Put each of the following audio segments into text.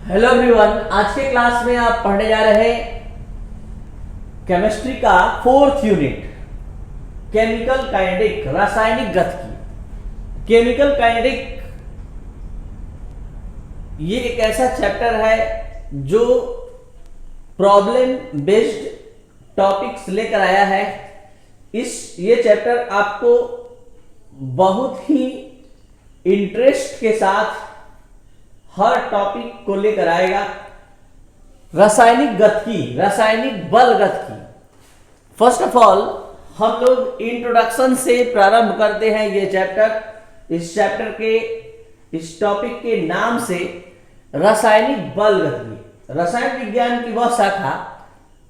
Hello everyone, आज के class में आप पढ़ने जा रहे हैं केमिस्ट्री का 4th यूनिट केमिकल काइनेटिक, रासायनिक गतिकी। केमिकल काइनेटिक ये एक ऐसा चैप्टर है जो प्रॉब्लम बेस्ड टॉपिक्स लेकर आया है। ये चैप्टर आपको बहुत ही इंटरेस्ट के साथ हर टॉपिक को लेकर आएगा। रासायनिक गतिकी, रासायनिक बल गतिकी। फर्स्ट ऑफ ऑल हम लोग इंट्रोडक्शन से प्रारंभ करते हैं ये चैप्टर। इस चैप्टर के इस टॉपिक के नाम से रासायनिक बल गतिकी, रसायन विज्ञान की वह शाखा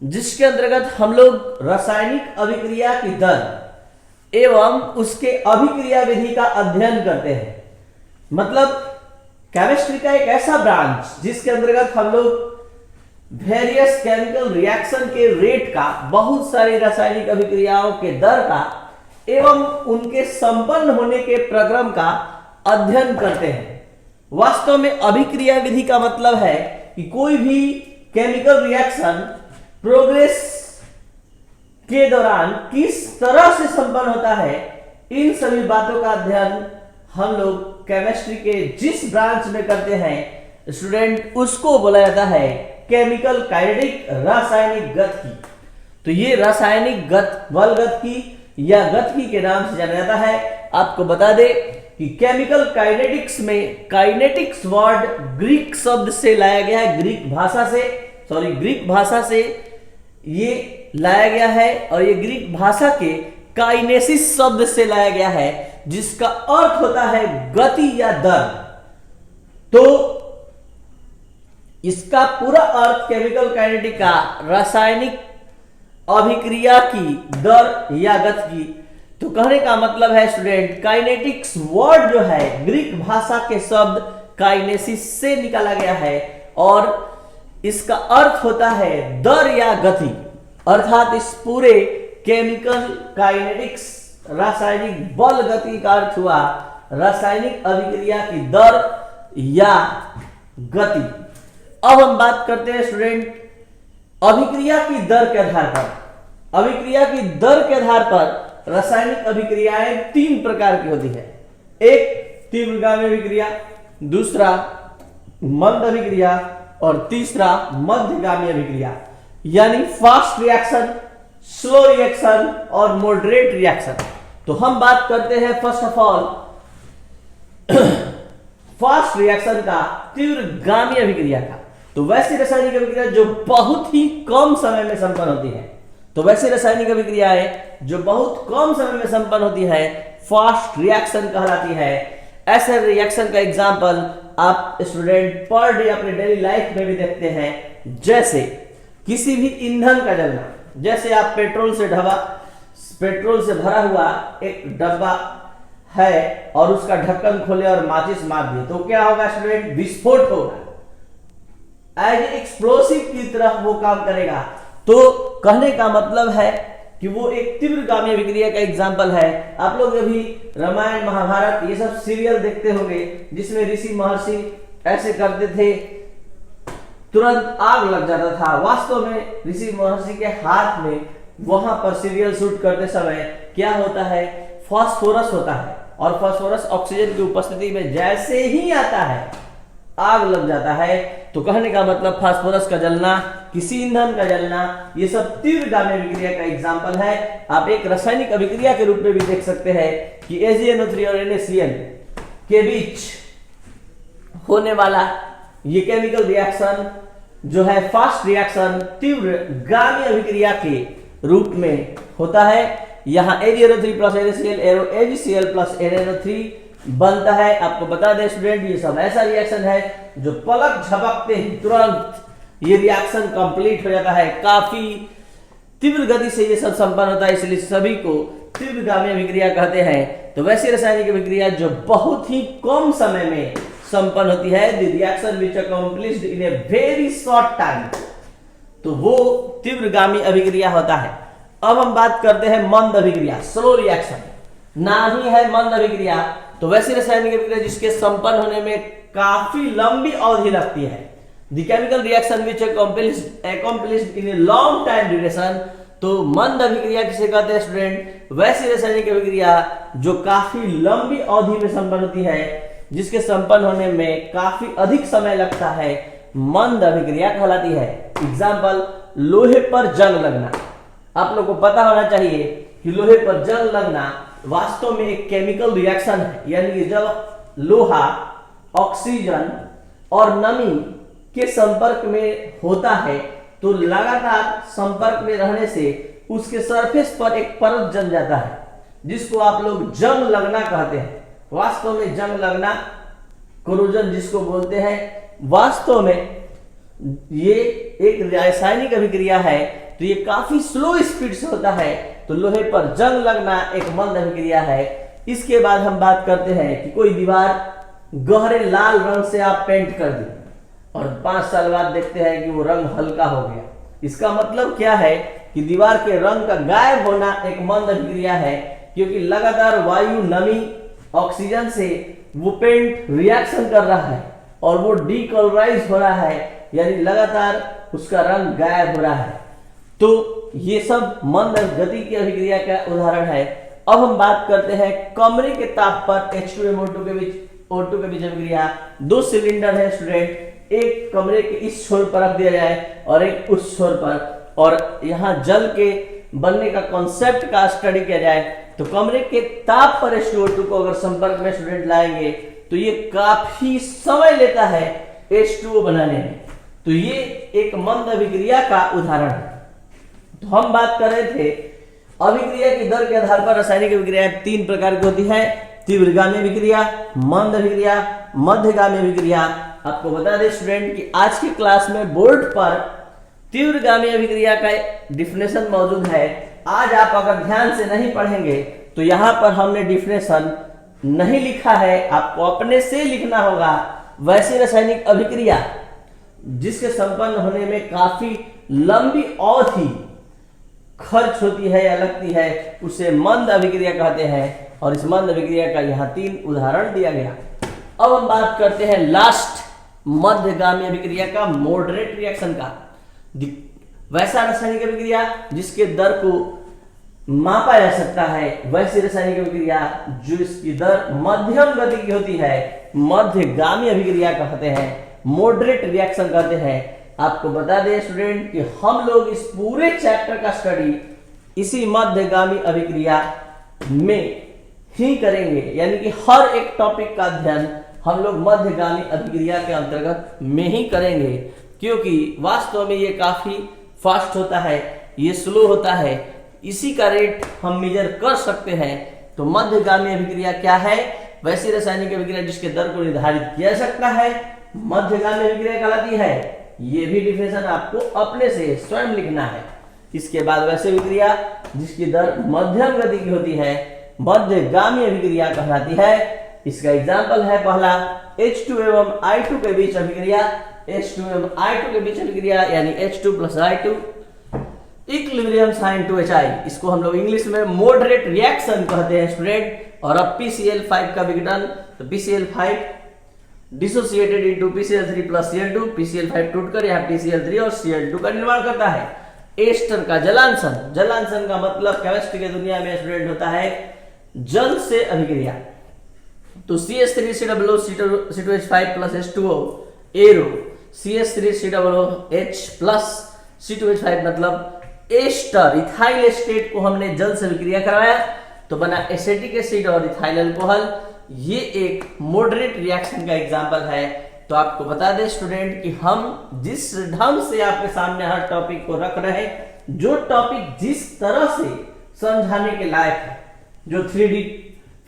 जिसके अंतर्गत हम लोग रासायनिक अभिक्रिया की दर एवं उसके अभिक्रिया विधि का अध्ययन करते हैं। मतलब केमिस्ट्री का एक ऐसा ब्रांच जिसके अंतर्गत हम लोग वेरियस केमिकल रिएक्शन के रेट का, बहुत सारी रासायनिक अभिक्रियाओं के दर का एवं उनके संपन्न होने के प्रक्रम का अध्ययन करते हैं। वास्तव में अभिक्रिया विधि का मतलब है कि कोई भी केमिकल रिएक्शन प्रोग्रेस के दौरान किस तरह से संपन्न होता है, इन सभी बातों का अध्ययन हम लोग केमिस्ट्री के जिस ब्रांच में करते हैं स्टूडेंट, उसको बोला जाता है केमिकल काइनेटिक, रासायनिक गतिकी। तो ये रासायनिक बल गतिकी या गतिकी के नाम से जाना जाता है। आपको बता दे कि केमिकल काइनेटिक्स में काइनेटिक्स वर्ड ग्रीक शब्द से लाया गया है, ग्रीक भाषा से ये लाया गया है और ये ग्रीक भाषा के काइनेसिस शब्द से लाया गया है जिसका अर्थ होता है गति या दर। तो इसका पूरा अर्थ केमिकल काइनेटिक का रासायनिक अभिक्रिया की दर या गतिकी। तो कहने का मतलब है स्टूडेंट, काइनेटिक्स वर्ड जो है ग्रीक भाषा के शब्द काइनेसिस से निकाला गया है और इसका अर्थ होता है दर या गति। अर्थात इस पूरे केमिकल काइनेटिक्स रासायनिक बल गति का अर्थ हुआ रासायनिक अभिक्रिया की दर या गति। अब हम बात करते हैं स्टूडेंट अभिक्रिया की दर के आधार पर। अभिक्रिया की दर के आधार पर रासायनिक अभिक्रियाएं 3 प्रकार की होती है। एक तीव्रगामी अभिक्रिया, दूसरा मंद अभिक्रिया और तीसरा मध्यगामी अभिक्रिया, यानी फास्ट रिएक्शन, स्लो रिएक्शन और मॉडरेट रिएक्शन। तो हम बात करते हैं first of all fast reaction का, तीव्रगामी अभिक्रिया का। तो वैसी रासायनिक अभिक्रिया जो बहुत ही कम समय में संपन्न होती है, तो वैसी रासायनिक अभिक्रियाएं जो बहुत कम समय में संपन्न होती है फास्ट रिएक्शन कहलाती है। ऐसे रिएक्शन का एग्जांपल आप स्टूडेंट पर डे अपने डेली लाइफ में भी देखते हैं, जैसे किसी भी ईंधन का जलना। जैसे आप पेट्रोल से भरा हुआ एक डब्बा है और उसका ढक्कन खोले और माचिस मार दिए तो क्या होगा स्टूडेंट? विस्फोट होगा। एज एक्सप्लोसिव की तरह वो काम करेगा। तो कहने का मतलब है कि वो एक तीव्रगामी अभिक्रिया का एग्जाम्पल है। आप लोग अभी रामायण महाभारत ये सब सीरियल देखते होंगे जिसमें ऋषि महर्षि ऐसे करते थे, तुरंत आग लग जाता था। वास्तव में ऋषि महर्षि के हाथ में वहां पर सीरियल शूट करते समय क्या होता है? फास्फोरस होता है और फास्फोरस ऑक्सीजन की उपस्थिति में जैसे ही आता है आग लग जाता है। तो कहने का मतलब फास्फोरस का जलना, किसी ईंधन का जलना, ये सब तीव्रगामी अभिक्रिया का एग्जाम्पल है। आप एक रासायनिक अभिक्रिया के रूप में भी देख सकते हैं कि AgNO3 और NaCl के बीच होने वाला ये केमिकल रिएक्शन जो है फास्ट रिएक्शन तीव्रगामी अभिक्रिया के रूप में होता है। यहाँ AgNO3 plus NaCl AgCl plus NaNO3 बनता है। आपको बता दें स्टूडेंट, ये सब ऐसा रिएक्शन है जो पलक झपकते ही तुरंत ये रिएक्शन कंप्लीट हो जाता है। काफी तीव्र गति से ये सब संपन्न होता है, इसलिए सभी को तीव्रगामी अभिक्रिया कहते हैं। तो वैसी रासायनिक अभिक्रिया जो बहुत ही कम समय में संपन्न होती है, the reaction which accomplished in a very short time, तो वो तीव्रगामी अभिक्रिया होता है। अब हम बात करते हैं मंद अभिक्रिया, स्लो रिएक्शन। ना ही है मंद अभिक्रिया तो वैसी रासायनिक अभिक्रिया जिसके संपन्न होने में काफी लंबी अवधि लगती है, the chemical reaction which accomplished in a long time duration। तो मंद अभिक्रिया किसे कहते हैं स्टूडेंट? वैसी रासायनिक अभिक्रिया जो काफी लंबी अवधि में संपन्न होती है, जिसके संपन्न होने में काफी अधिक समय लगता है, मंद अभिक्रिया कहलाती है। एग्जाम्पल, लोहे पर जंग लगना। आप लोग को पता होना चाहिए कि लोहे पर जंग लगना वास्तव में एक केमिकल रिएक्शन है, यानी कि जब लोहा ऑक्सीजन और नमी के संपर्क में होता है तो लगातार संपर्क में रहने से उसके सरफेस पर एक परत जम जाता है, जिसको आप लोग जंग लगना कहते हैं। वास्तव में जंग लगना, कोरोजन जिसको बोलते हैं, वास्तव में ये एक रासायनिक अभिक्रिया है। तो ये काफी स्लो स्पीड से होता है, तो लोहे पर जंग लगना एक मंद अभिक्रिया है। इसके बाद हम बात करते हैं कि कोई दीवार गहरे लाल रंग से आप पेंट कर दी और 5 साल बाद देखते हैं कि वो रंग हल्का हो गया। इसका मतलब क्या है कि दीवार के रंग का गायब होना एक मंद अभिक्रिया है, क्योंकि लगातार वायु, नमी, ऑक्सीजन से वो पेंट रिएक्शन कर रहा है और वो डीकलराइज हो रहा है, यानी लगातार उसका रंग गायब हो रहा है। तो ये सब मंद गति की अभिक्रिया का उदाहरण है। अब हम बात करते हैं कमरे के ताप पर H2MO2 के बीच अभिक्रिया। 2 सिलेंडर है स्टूडेंट, एक कमरे के इस छोर पर रख दिया जाए और एक उस छोर पर, और यहाँ जल के बनने का कॉन्सेप्ट का स्टडी किया जाए तो कमरे के ताप पर H2O2 को अगर संपर्क में स्टूडेंट लाएंगे तो ये काफी समय लेता है H2O बनाने में। तो ये एक मंद अभिक्रिया का उदाहरण है। तो हम बात कर रहे थे अभिक्रिया की दर के आधार पर रासायनिक अभिक्रिया 3 प्रकार की होती है: तीव्रगामी अभिक्रिया, मंद अभिक्रिया, मध्यगामी अभिक्रिया। आपको बता दें स्टूडेंट कि आज की क्लास में बोर्ड पर तीव्रगामी अभिक्रिया का डिफिनेशन मौजूद है। आज आप अगर ध्यान से नहीं पढ़ेंगे तो यहाँ पर हमने डिफिनेशन नहीं लिखा है, आपको अपने से लिखना होगा। वैसी रासायनिक अभिक्रिया जिसके संपन्न होने में काफी लंबी अवधि खर्च होती है या लगती है, उसे मंद अभिक्रिया कहते हैं। और इस मंद अभिक्रिया का यहाँ 3 उदाहरण दिया गया। अब हम बात करते हैं लास्ट मध्यगामी अभिक्रिया का, मॉडरेट रिएक्शन का। वैसा रासायनिक अभिक्रिया जिसके दर को मापा जा सकता है, वैसी रासायनिक अभिक्रिया जो इसकी दर मध्यम गति की होती है, मध्यगामी अभिक्रिया कहते हैं, मॉडरेट रिएक्शन कहते हैं। आपको बता दें स्टूडेंट कि हम लोग इस पूरे चैप्टर का स्टडी इसी मध्यगामी अभिक्रिया में ही करेंगे, यानी कि हर एक टॉपिक का अध्ययन हम लोग मध्यगामी अभिक्रिया के अंतर्गत में ही करेंगे, क्योंकि वास्तव में ये काफी फास्ट होता है, ये स्लो होता है, इसी का रेट हम मेजर कर सकते हैं। तो मध्यगामी अभिक्रिया क्या है? वैसी रासायनिक अभिक्रिया जिसके दर को निर्धारित किया जा सकता है, मध्यगामी अभिक्रिया कहलाती है। ये भी डिफिनेशन आपको अपने से स्वयं लिखना है। इसके बाद वैसी अभिक्रिया जिसकी दर मध्यम गति की होती है, मध्यगामी अभिक्रिया कहलाती है। इसका एग्जाम्पल है पहला H2 एवं I2 के बीच अभिक्रिया। H2 एवं I2 के बीच अभिक्रिया यानी H2 + I2 equilibrium sign 2Hi। इसको हम लोग इंग्लिश में मॉडरेट रिएक्शन कहते हैं स्टूडेंट। और अब PCl5 का विघटन, तो PCl5 dissociated into PCl3 + Cl2, PCl5 टूटकर यहाँ PCl3 और Cl2 का निर्माण करता है। एस्टर का जलांशन, जलांशन का मतलब केमिस्ट्री की दुनिया में स्टूडेंट होता है जल से अभिक्रिया। तो CH3COO C2H5 + H2O arrow, CH3COOH + C2H5 मतलब एस्टर, इथाइल एस्टेट को हमने जल से अभिक्रिया कराया तो बना एसिटिक एसिड और इथाइल अल्कोहल। ये एक मॉडरेट रिएक्शन का एग्जांपल है। तो आपको बता दें स्टूडेंट कि हम जिस ढंग से आपके सामने हर टॉपिक को रख रहे हैं, जो टॉपिक जिस तरह से समझाने के लायक है, जो 3D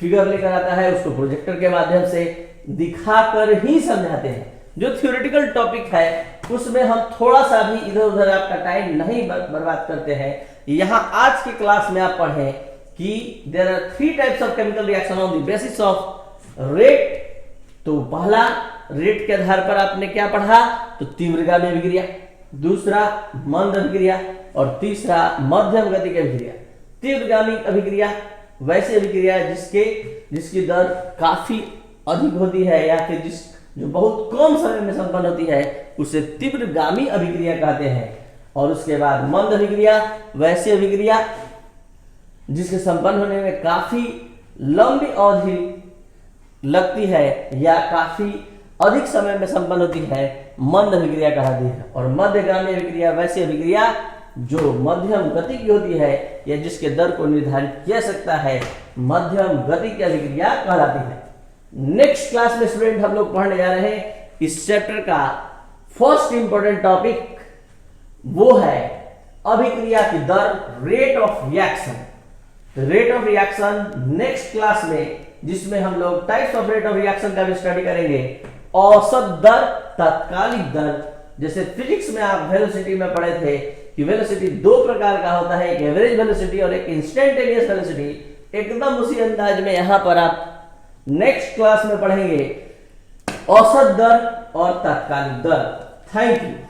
फिगर लेकर आता है उसको प्रोजेक्टर के माध्यम से दिखाकर ही समझाते हैं। जो थ्योरेटिकल टॉपिक है उसमें हम थोड़ा सा भी इधर उधर आपका टाइम नहीं बर्बाद करते हैं। यहाँ आज की क्लास में आप पढ़ें कि there are 3 types of chemical reaction on the basis of rate. तो पहला रेट के आधार पर आपने क्या पढ़ा? तो तीव्रगामी अभिक्रिया, दूसरा मंद अभिक्रिया और तीसरा मध्यम गति की अभिक्रिया। तीव्रगामी अभिक्रिया वैसी अभिक्रिया जिसकी दर काफी अधिक होती है या फिर जो बहुत कम समय में संपन्न होती है उसे तीव्रगामी अभिक्रिया कहते हैं। और उसके बाद मंद अभिक्रिया, वैसी अभिक्रिया जिसके संपन्न होने में काफी लंबी अवधि लगती है या काफी अधिक समय में संपन्न होती है, मंद अभिक्रिया कहती है। और मध्यगामी अभिक्रिया वैसी अभिक्रिया जो मध्यम गति की होती है या जिसके दर को निर्धारित किया सकता है, मध्यम गति की अभिक्रिया कहलाती है। नेक्स्ट क्लास में स्टूडेंट हम लोग पढ़ने जा रहे हैं इस चैप्टर का फर्स्ट इंपॉर्टेंट टॉपिक, वो है अभिक्रिया की दर, rate of reaction. Rate of reaction next class में, जिसमें हम लोग types of rate of reaction का भी स्टडी करेंगे। औसत दर, तात्कालिक दर, जैसे फिजिक्स में आप वेलोसिटी में पढ़े थे कि वेलोसिटी दो प्रकार का होता है, एक एवरेज वेलोसिटी और एक इंस्टेंटेनियस वेलोसिटी। एकदम उसी अंदाज में यहां पर आप नेक्स्ट क्लास में पढ़ेंगे औसत दर और तात्कालिक दर। Thank you.